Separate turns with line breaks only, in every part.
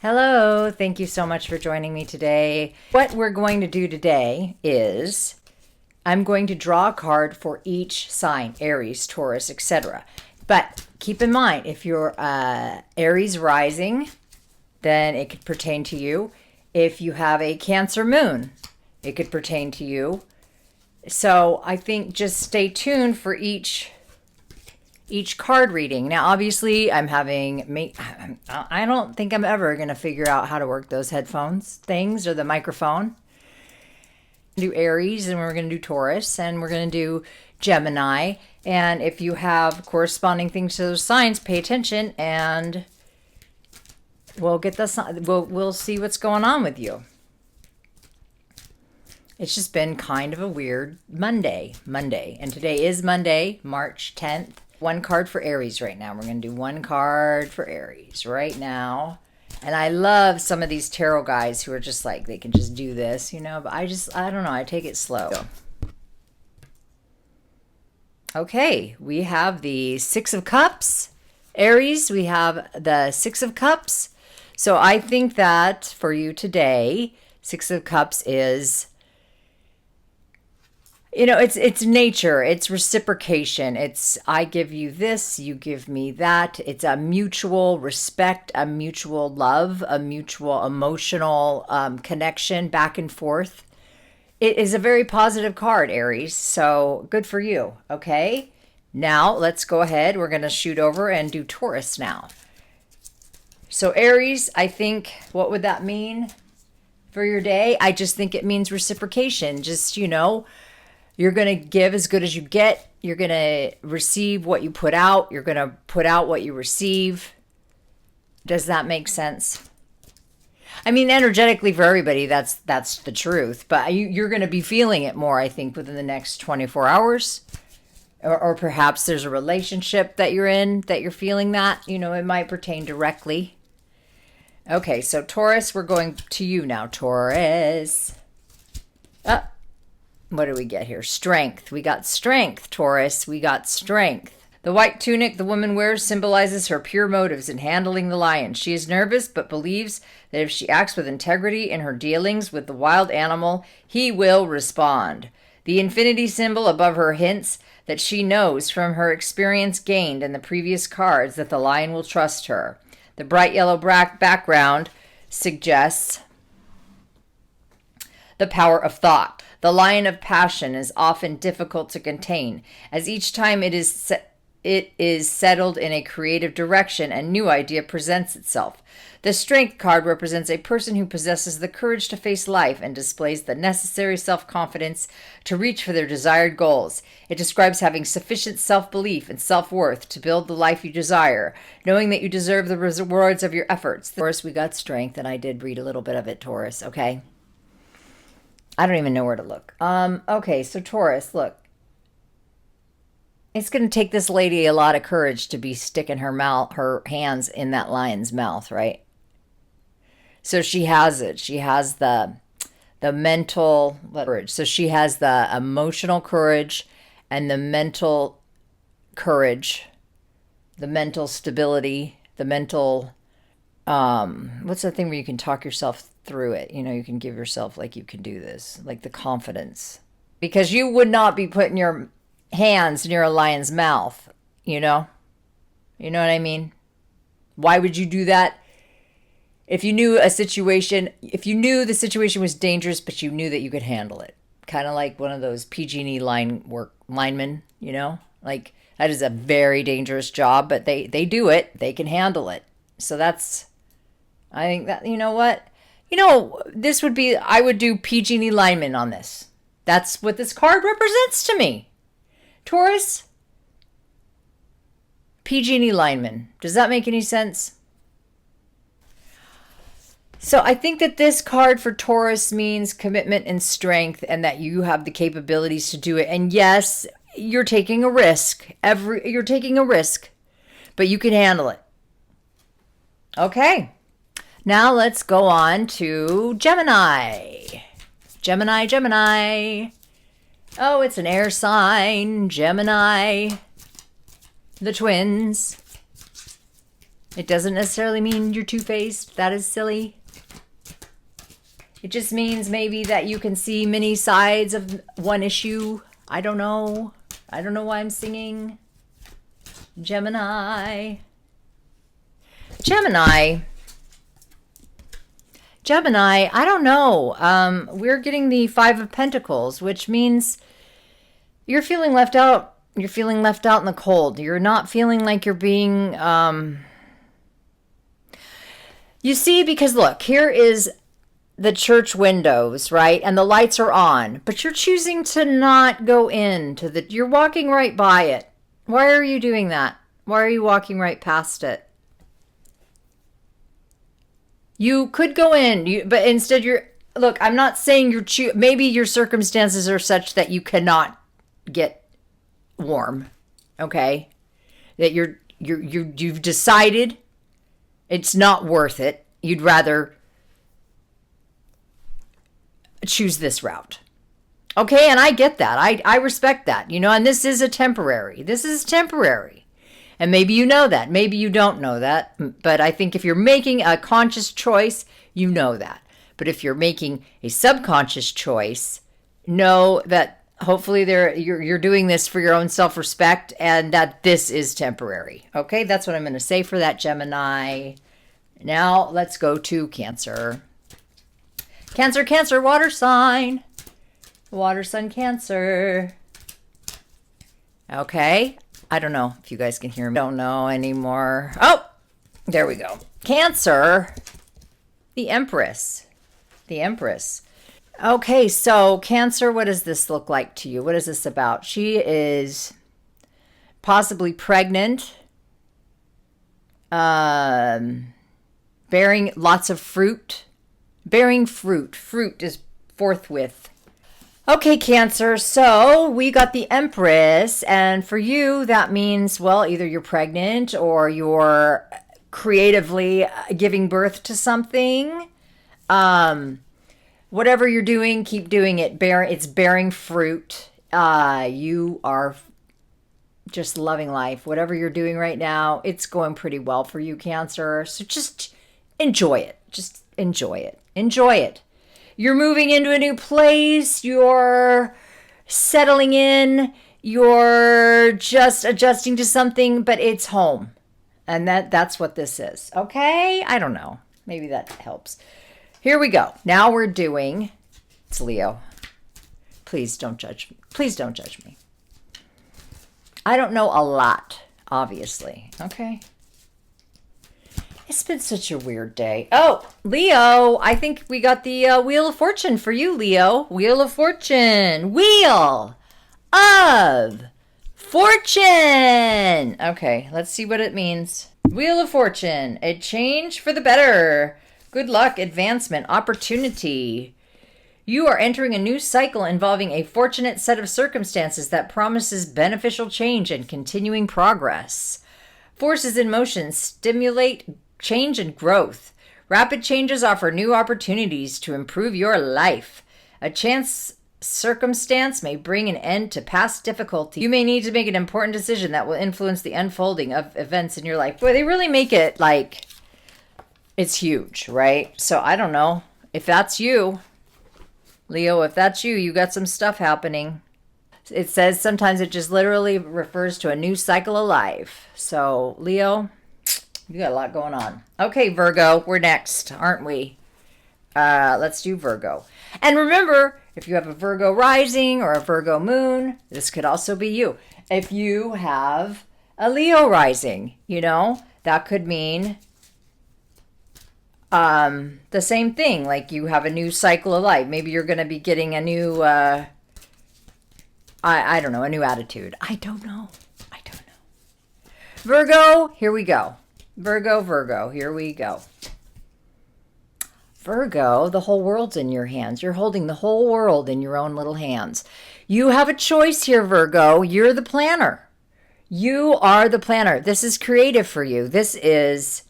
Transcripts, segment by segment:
Hello, thank you so much for joining me today. What we're going to do today is I'm going to draw a card for each sign, Aries, Taurus, etc. But keep in mind, if you're Aries rising, then it could pertain to you. If you have a Cancer moon, it could pertain to you. So I think just stay tuned for each card reading. Now, obviously, I don't think I'm ever going to figure out how to work those headphones things or the microphone. Do Aries, and we're going to do Taurus, and we're going to do Gemini. And if you have corresponding things to those signs, pay attention, and we'll see what's going on with you. It's just been kind of a weird Monday, and today is Monday, March 10th. One card for Aries right now. We're going to do one card for Aries right now. And I love some of these tarot guys who are just like, they can just do this, but I don't know. I take it slow. Okay, we have the Six of Cups. Aries, we have the Six of Cups. So I think that for you today, Six of Cups is... it's nature. It's reciprocation. It's I give you this, you give me that. It's a mutual respect, a mutual love, a mutual emotional connection back and forth. It is a very positive card, Aries. So good for you. Okay. Now let's go ahead. We're going to shoot over and do Taurus now. So Aries, I think, what would that mean for your day? I just think it means reciprocation. Just, you're going to give as good as you get. You're going to receive what you put out. You're going to put out what you receive. Does that make sense? I mean, energetically for everybody, that's the truth. But you're going to be feeling it more, I think, within the next 24 hours. Or perhaps there's a relationship that you're in that you're feeling that. It might pertain directly. Okay, so Taurus, we're going to you now, Taurus. What do we get here? Strength. We got strength, Taurus. We got strength. The white tunic the woman wears symbolizes her pure motives in handling the lion. She is nervous, but believes that if she acts with integrity in her dealings with the wild animal, he will respond. The infinity symbol above her hints that she knows from her experience gained in the previous cards that the lion will trust her. The bright yellow background suggests the power of thought. The lion of passion is often difficult to contain, as each time it is settled in a creative direction, a new idea presents itself. The strength card represents a person who possesses the courage to face life and displays the necessary self-confidence to reach for their desired goals. It describes having sufficient self-belief and self-worth to build the life you desire, knowing that you deserve the rewards of your efforts. Taurus, we got strength, and I did read a little bit of it, Taurus, okay? I don't even know where to look. Okay, so Taurus, look. It's going to take this lady a lot of courage to be sticking her hands in that lion's mouth, right? So she has it. She has the mental courage. So she has the emotional courage and the mental courage, the mental stability, the mental, what's the thing where you can talk yourself through it? You can give yourself, like, you can do this, like the confidence. Because you would not be putting your hands near a lion's mouth, You know what I mean? Why would you do that? If you knew the situation was dangerous, but you knew that you could handle it. Kind of like one of those PG&E linemen, Like, that is a very dangerous job, but they do it. They can handle it. So I think that, you know what? I would do PG&E lineman on this. That's what this card represents to me. Taurus, PG&E lineman. Does that make any sense? So I think that this card for Taurus means commitment and strength, and that you have the capabilities to do it. And yes, you're taking a risk. You're taking a risk, but you can handle it. Okay. Now let's go on to Gemini. Gemini. Oh, it's an air sign. Gemini. The twins. It doesn't necessarily mean you're two-faced. That is silly. It just means maybe that you can see many sides of one issue. I don't know. I don't know why I'm singing. Gemini. Gemini, I don't know. We're getting the Five of Pentacles, which means you're feeling left out. You're feeling left out in the cold. You're not feeling like you're being... You see, because look, here is the church windows, right? And the lights are on, but you're choosing to not go into the... You're walking right by it. Why are you doing that? Why are you walking right past it? You could go in, but instead you're... Look, I'm not saying you're... Maybe your circumstances are such that you cannot get warm, okay? That you've decided it's not worth it. You'd rather choose this route. Okay, and I get that. I respect that, you know, and this is a temporary. This is temporary. And maybe you know that. Maybe you don't know that. But I think if you're making a conscious choice, you know that. But if you're making a subconscious choice, know that hopefully you're doing this for your own self-respect and that this is temporary. Okay, that's what I'm going to say for that, Gemini. Now let's go to Cancer. Cancer, water sign. Water sign, Cancer. Okay. I don't know if you guys can hear me. Don't know anymore. Oh, there we go. Cancer, the Empress. The Empress. Okay, so Cancer, what does this look like to you? What is this about? She is possibly pregnant, bearing lots of fruit. Bearing fruit. Fruit is forthwith. Okay, Cancer, so we got the Empress, and for you, that means, well, either you're pregnant or you're creatively giving birth to something. Whatever you're doing, keep doing it. It's bearing fruit. You are just loving life. Whatever you're doing right now, it's going pretty well for you, Cancer. So just enjoy it. Just enjoy it. Enjoy it. You're moving into a new place. You're settling in. You're just adjusting to something, but it's home. And that's what this is. Okay? I don't know. Maybe that helps. Here we go. Now we're doing... It's Leo. Please don't judge me. Please don't judge me. I don't know a lot, obviously. Okay? It's been such a weird day. Oh, Leo, I think we got the Wheel of Fortune for you, Leo. Wheel of Fortune. Wheel of Fortune. Okay, let's see what it means. Wheel of Fortune. A change for the better. Good luck, advancement, opportunity. You are entering a new cycle involving a fortunate set of circumstances that promises beneficial change and continuing progress. Forces in motion stimulate change and growth. Rapid changes offer new opportunities to improve your life. A chance circumstance may bring an end to past difficulty. You may need to make an important decision that will influence the unfolding of events in your life. Boy, they really make it like it's huge, right? So I don't know if that's you, Leo. If that's you, you got some stuff happening. It says sometimes it just literally refers to a new cycle of life. So Leo, you got a lot going on. Okay, Virgo, we're next, aren't we? Let's do Virgo. And remember, if you have a Virgo rising or a Virgo moon, this could also be you. If you have a Leo rising, you know, that could mean the same thing. Like you have a new cycle of life. Maybe you're going to be getting a new, I don't know, a new attitude. I don't know. Virgo, here we go. Virgo, here we go. Virgo, the whole world's in your hands. You're holding the whole world in your own little hands. You have a choice here, Virgo. You're the planner. You are the planner. This is creative for you. This is,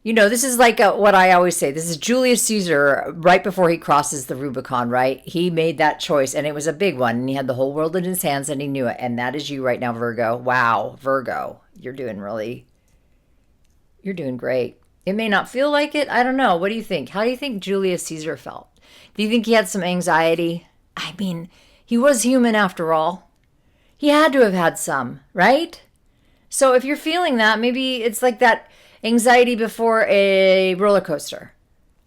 you know, this is like what I always say. This is Julius Caesar right before he crosses the Rubicon, right? He made that choice, and it was a big one, and he had the whole world in his hands, and he knew it. And that is you right now, Virgo. Wow, Virgo. You're doing really You're doing great. It may not feel like it. I don't know. What do you think? How do you think Julius Caesar felt? Do you think he had some anxiety? I mean, he was human after all. He had to have had some, right? So if you're feeling that, maybe it's like that anxiety before a roller coaster.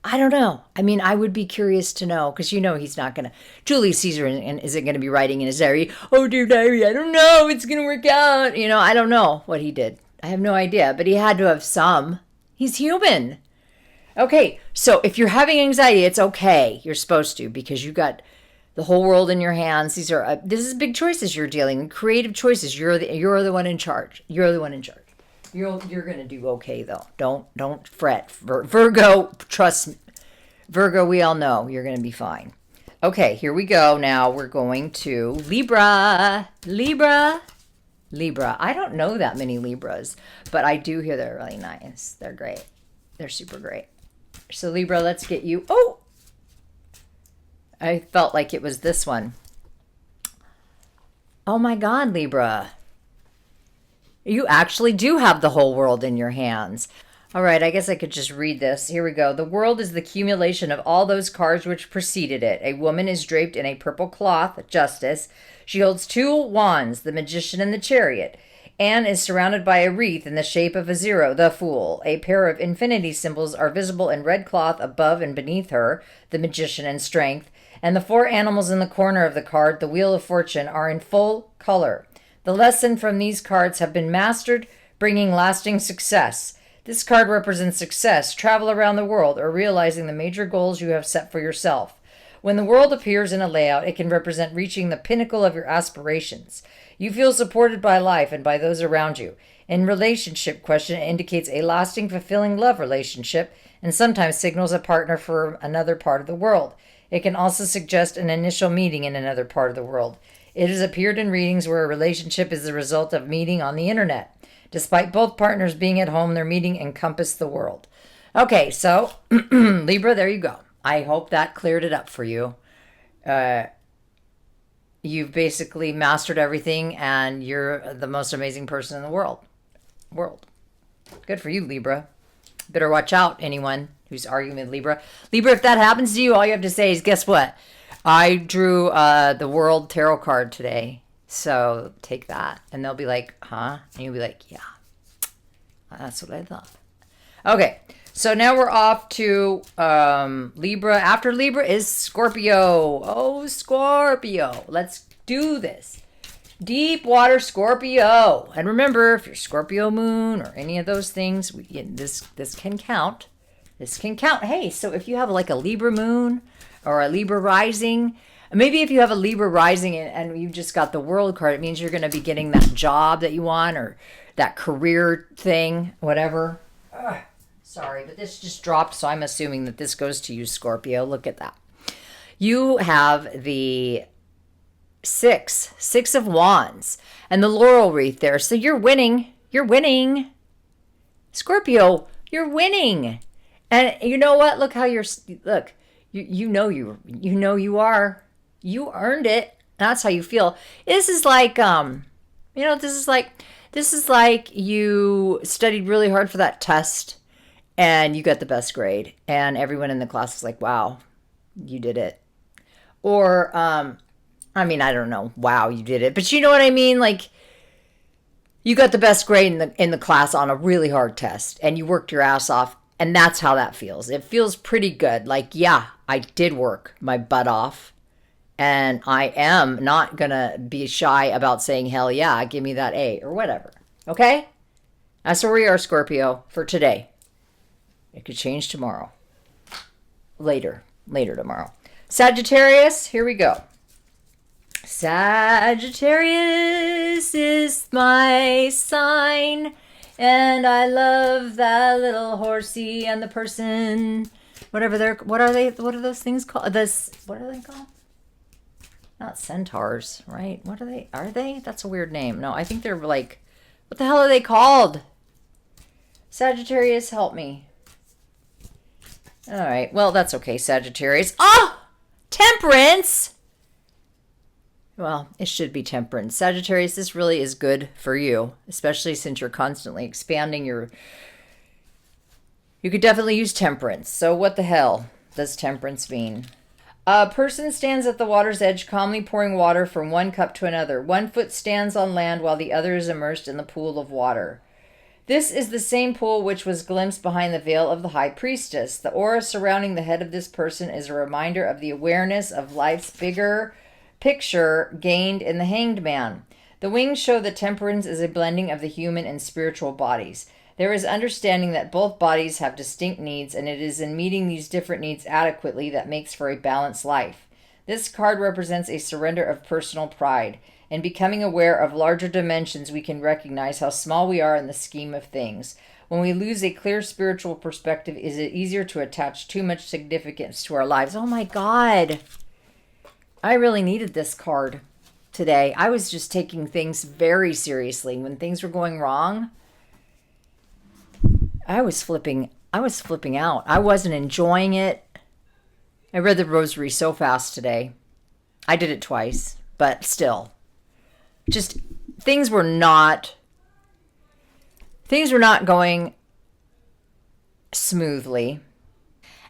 I don't know. I mean, I would be curious to know because he's not going to. Julius Caesar isn't going to be writing in his diary, oh, dear diary, I don't know. It's going to work out. I don't know what he did. I have no idea, but he had to have some. He's human. Okay, so if you're having anxiety, it's okay. You're supposed to because you got the whole world in your hands. This is big choices you're dealing with, creative choices. You're the one in charge. You're the one in charge. You're gonna do okay though. Don't fret, Virgo. Trust me, Virgo. We all know you're gonna be fine. Okay, here we go. Now we're going to Libra. Libra. I don't know that many Libras, but I do hear they're really nice. They're great. They're super great. So Libra, let's get you. Oh, I felt like it was this one. Oh my God, Libra. You actually do have the whole world in your hands. All right, I guess I could just read this. Here we go. The world is the accumulation of all those cards which preceded it. A woman is draped in a purple cloth, justice. She holds two wands, the magician and the chariot. Anne is surrounded by a wreath in the shape of a zero, the fool. A pair of infinity symbols are visible in red cloth above and beneath her, the magician and strength. And the four animals in the corner of the card, the wheel of fortune, are in full color. The lesson from these cards have been mastered, bringing lasting success. This card represents success, travel around the world, or realizing the major goals you have set for yourself. When the world appears in a layout, it can represent reaching the pinnacle of your aspirations. You feel supported by life and by those around you. In relationship question, it indicates a lasting, fulfilling love relationship and sometimes signals a partner for another part of the world. It can also suggest an initial meeting in another part of the world. It has appeared in readings where a relationship is the result of meeting on the internet. Despite both partners being at home, their meeting encompassed the world. Okay, so Libra, there you go. I hope that cleared it up for you. You've basically mastered everything, and you're the most amazing person in the world. Good for you, Libra. Better watch out, anyone who's arguing with Libra. Libra, if that happens to you, all you have to say is, guess what? I drew the World Tarot card today, so take that. And they'll be like, huh? And you'll be like, yeah, that's what I thought. Okay, so now we're off to Libra. After Libra is Scorpio. Oh, Scorpio. Let's do this. Deep water Scorpio. And remember, if you're Scorpio moon or any of those things, this can count. This can count. Hey, so if you have like a Libra moon or a Libra rising, maybe if you have a Libra rising and you just got the World card, it means you're going to be getting that job that you want or that career thing, whatever. Sorry, but this just dropped, so I'm assuming that this goes to you, Scorpio. Look at that. You have the six of wands and the laurel wreath there. So you're winning. Scorpio, you're winning. And you know what? Look how you are. You earned it. That's how you feel. This is like this is like you studied really hard for that test and you got the best grade and everyone in the class was like, wow, you did it. Or I don't know, wow, you did it. But you know what I mean? Like, you got the best grade in the class on a really hard test and you worked your ass off, and that's how that feels. It feels pretty good. Like, yeah, I did work my butt off, and I am not going to be shy about saying, hell yeah, give me that A or whatever. Okay? That's where we are, Scorpio, for today. It could change tomorrow. Later tomorrow. Sagittarius, here we go. Sagittarius is my sign, and I love that little horsey and the person, what are those things called? What are they called? Not centaurs, right? Are they? That's a weird name. No, I think they're like, what the hell are they called? Sagittarius, help me. All right, well, that's okay, Sagittarius. Oh, Temperance. Well, it should be Temperance. Sagittarius, this really is good for you, especially since you're constantly expanding your You could definitely use temperance. So what the hell does temperance mean? A person stands at the water's edge, calmly pouring water from one cup to another. One foot stands on land while the other is immersed in the pool of water. This is the same pool which was glimpsed behind the veil of the high priestess. The aura surrounding the head of this person is a reminder of the awareness of life's bigger picture gained in the Hanged Man. The wings show that temperance is a blending of the human and spiritual bodies. There is understanding that both bodies have distinct needs, and it is in meeting these different needs adequately that makes for a balanced life. This card represents a surrender of personal pride. In becoming aware of larger dimensions, we can recognize how small we are in the scheme of things. When we lose a clear spiritual perspective, is it easier to attach too much significance to our lives? Oh my God. I really needed this card today. I was just taking things very seriously. When things were going wrong, I was flipping out. I wasn't enjoying it. I read the rosary so fast today. I did it twice, but still. Just things were not going smoothly.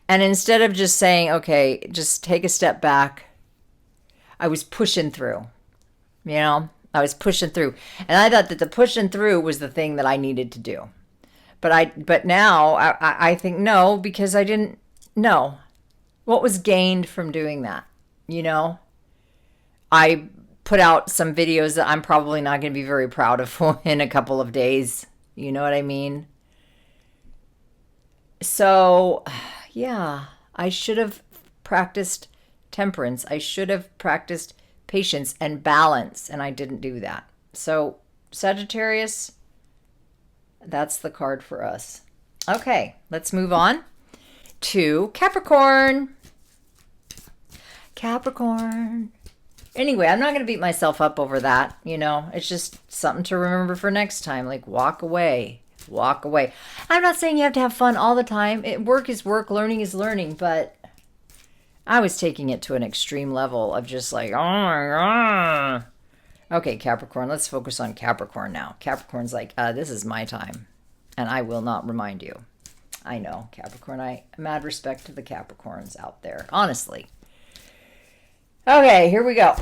And instead of just saying, okay, just take a step back, I was pushing through. I was pushing through. And I thought that the pushing through was the thing that I needed to do. But now I think no, because I didn't know what was gained from doing that. I put out some videos that I'm probably not going to be very proud of in a couple of days. You know what I mean? So, yeah, I should have practiced temperance. I should have practiced patience and balance, and I didn't do that. So, Sagittarius, that's the card for us. Okay, let's move on to Capricorn. Capricorn. Anyway, I'm not going to beat myself up over that. It's just something to remember for next time. Like, walk away. Walk away. I'm not saying you have to have fun all the time. Work is work. Learning is learning. But I was taking it to an extreme level of just like, oh my God. Okay, Capricorn. Let's focus on Capricorn now. Capricorn's like, this is my time. And I will not remind you. I know, Capricorn. I mad respect to the Capricorns out there. Honestly. Okay, here we go.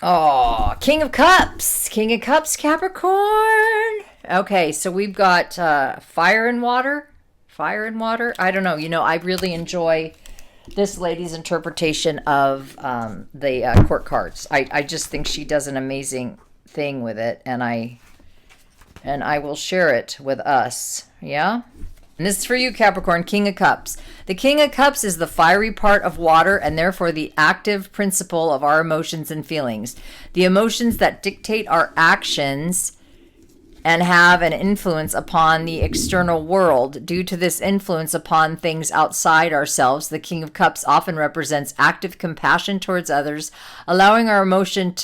Oh, King of Cups. King of Cups, Capricorn. Okay, so we've got fire and water. Fire and water. I don't know. I really enjoy this lady's interpretation of the court cards. I just think she does an amazing thing with it, and I will share it with us. Yeah? And this is for you, Capricorn, King of Cups. The King of Cups is the fiery part of water and therefore the active principle of our emotions and feelings. The emotions that dictate our actions and have an influence upon the external world. Due to this influence upon things outside ourselves, the King of Cups often represents active compassion towards others, allowing our emotions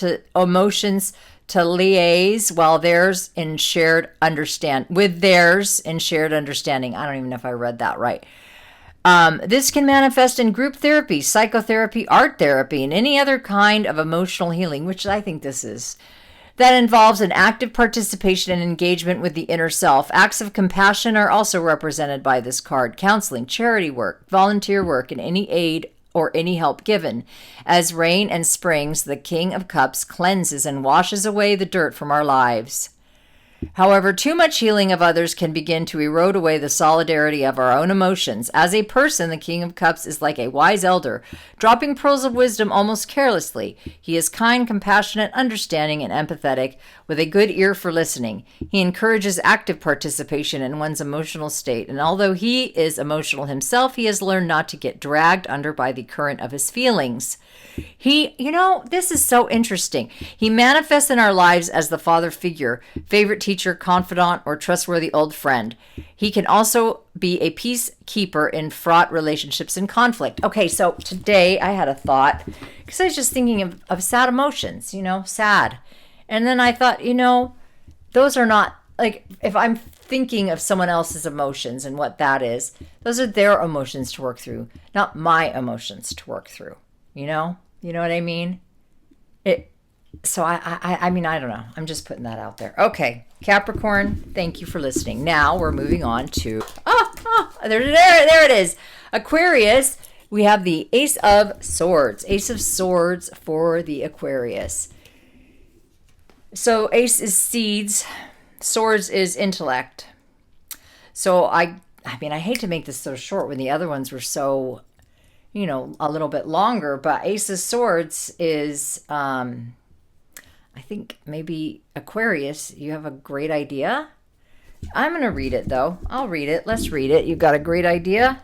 to liaise while theirs in shared understanding. I don't even know if I read that right. This can manifest in group therapy, psychotherapy, art therapy, and any other kind of emotional healing, which I think this is. That involves an active participation and engagement with the inner self. Acts of compassion are also represented by this card. Counseling, charity work, volunteer work, and any aid or any help given. As rain and springs, the King of Cups cleanses and washes away the dirt from our lives. However, too much healing of others can begin to erode away the solidarity of our own emotions. As a person, the King of Cups is like a wise elder, dropping pearls of wisdom almost carelessly. He is kind, compassionate, understanding, and empathetic, with a good ear for listening. He encourages active participation in one's emotional state, and although he is emotional himself, he has learned not to get dragged under by the current of his feelings. This is so interesting. He manifests in our lives as the father figure, favorite teacher, confidant, or trustworthy old friend. He can also be a peacekeeper in fraught relationships and conflict. Okay, so today I had a thought, because I was just thinking of sad emotions, sad. And then I thought, those are not, like, if I'm thinking of someone else's emotions and what that is, those are their emotions to work through, not my emotions to work through. You know what I mean? So I mean, I don't know. I'm just putting that out there. Okay, Capricorn, thank you for listening. Now we're moving on to There it is. Aquarius, we have the Ace of Swords. Ace of Swords for the Aquarius. So Ace is seeds, Swords is intellect. So I mean, I hate to make this so short when the other ones were so, a little bit longer, but Ace of Swords is, I think maybe Aquarius, you have a great idea. I'm going to read it though. I'll read it. Let's read it. You've got a great idea.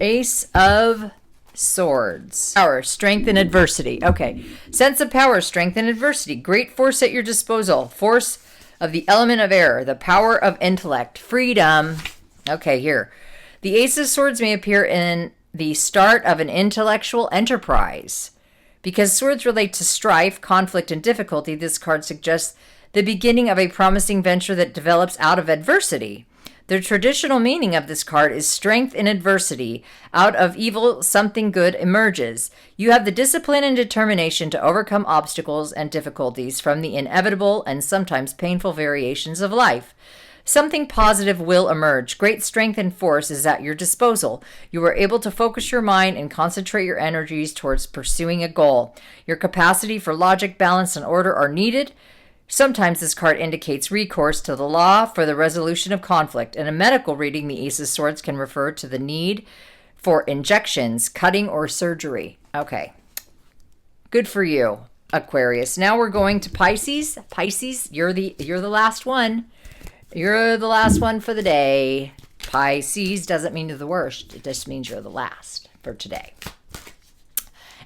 Ace of Swords. Power, strength, and adversity. Okay. Sense of power, strength, and adversity. Great force at your disposal. Force of the element of air. The power of intellect. Freedom. Okay, here. The Ace of Swords may appear in the start of an intellectual enterprise. Because swords relate to strife, conflict, and difficulty, this card suggests the beginning of a promising venture that develops out of adversity. The traditional meaning of this card is strength in adversity. Out of evil, something good emerges. You have the discipline and determination to overcome obstacles and difficulties from the inevitable and sometimes painful variations of life. Something positive will emerge. Great strength and force is at your disposal. You are able to focus your mind and concentrate your energies towards pursuing a goal. Your capacity for logic, balance, and order are needed. Sometimes this card indicates recourse to the law for the resolution of conflict. In a medical reading, the Ace of Swords can refer to the need for injections, cutting, or surgery. Okay. Good for you, Aquarius. Now we're going to Pisces. Pisces, you're the last one. You're the last one for the day. Pisces doesn't mean you're the worst. It just means you're the last for today.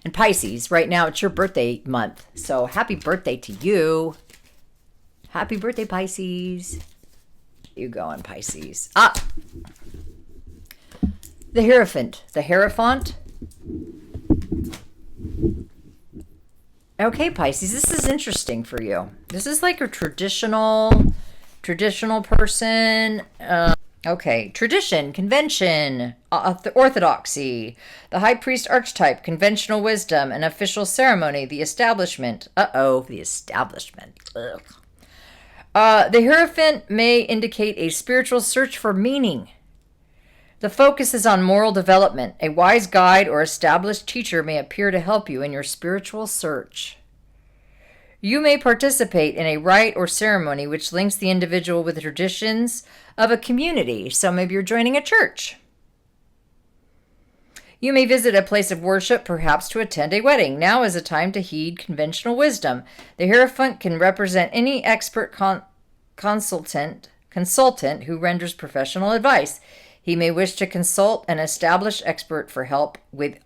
And Pisces, right now it's your birthday month. So happy birthday to you. Happy birthday, Pisces. You going, Pisces. The Hierophant. The Hierophant. Okay, Pisces, this is interesting for you. This is like a traditional person. Okay, tradition, convention, orthodoxy, the high priest archetype, conventional wisdom, an official ceremony, the establishment. The establishment. Ugh. The Hierophant may indicate a spiritual search for meaning. The focus is on moral development. A wise guide or established teacher may appear to help you in your spiritual search. You may participate in a rite or ceremony which links the individual with the traditions of a community. So maybe you're joining a church. You may visit a place of worship, perhaps to attend a wedding. Now is a time to heed conventional wisdom. The Hierophant can represent any expert consultant who renders professional advice. He may wish to consult an established expert for help with...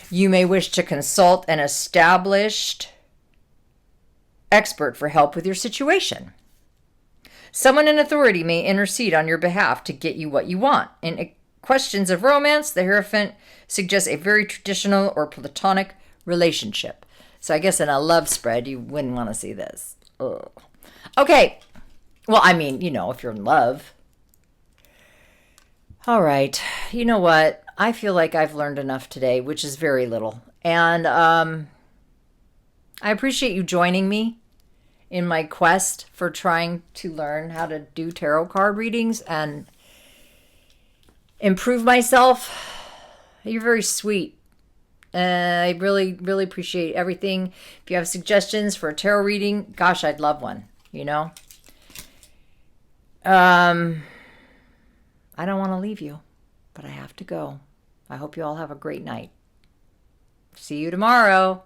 you may wish to consult an established expert for help with your situation. Someone in authority may intercede on your behalf to get you what you want. In questions of romance, the Hierophant suggests a very traditional or platonic relationship. So I guess in a love spread, you wouldn't want to see this. Ugh. Okay. Well, I mean, if you're in love. All right. You know what? I feel like I've learned enough today, which is very little. And I appreciate you joining me in my quest for trying to learn how to do tarot card readings and improve myself. You're very sweet. I really, really appreciate everything. If you have suggestions for a tarot reading, gosh, I'd love one, I don't want to leave you, but I have to go. I hope you all have a great night. See you tomorrow.